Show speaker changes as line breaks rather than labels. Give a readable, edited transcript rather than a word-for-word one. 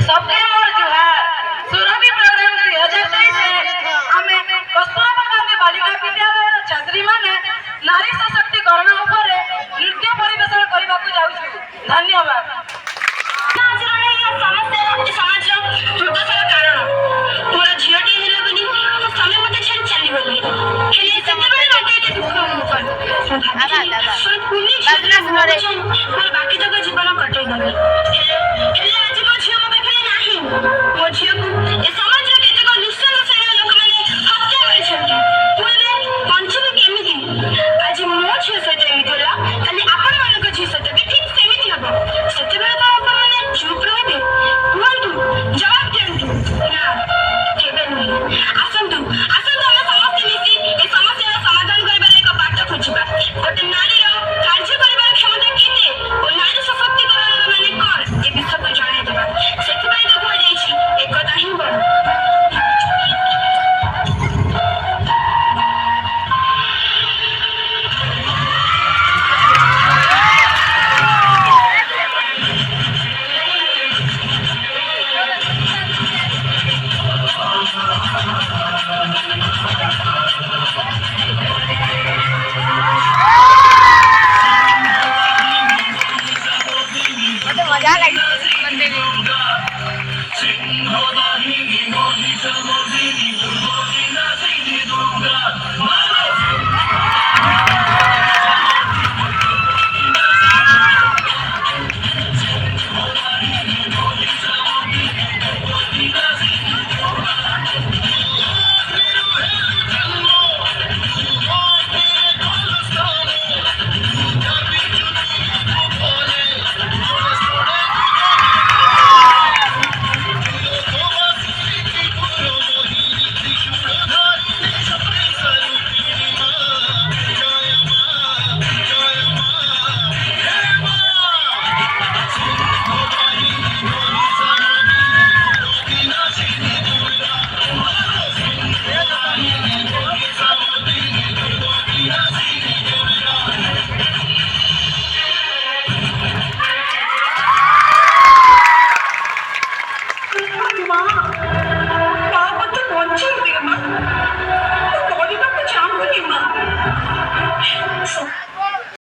सबके मोर जुहार सुरभि प्रोग्राम 2023 रे आमे कस्तूरबा गांधी बालिका विद्यालय छात्री माने नारी सशक्तिकरण उपरे नृत्य परिवेषण करबा को जाउछु। धन्यवाद। समाज दुर्दशार कारण मोर झियोटी हेले बनी समय मते छन चली गली हेले सेतेबेले मते दुख मोर बाकी तक जीवन कटै गली हेले आज मो झियो मो पाखरे नाही मो झियो को ए समाज रे केते को निश्चय श्रेणी लोक माने हत्या करिसथि पुरे पंचम केमिति आज मो झियो सते एमितिला खाली आपण मानक झियो सते ठीक सेमिति हबो सेतेबेले तो आपण माने चुप रहबे कुहंतु जवाब दियंतु ना केबे नहीं आसंतु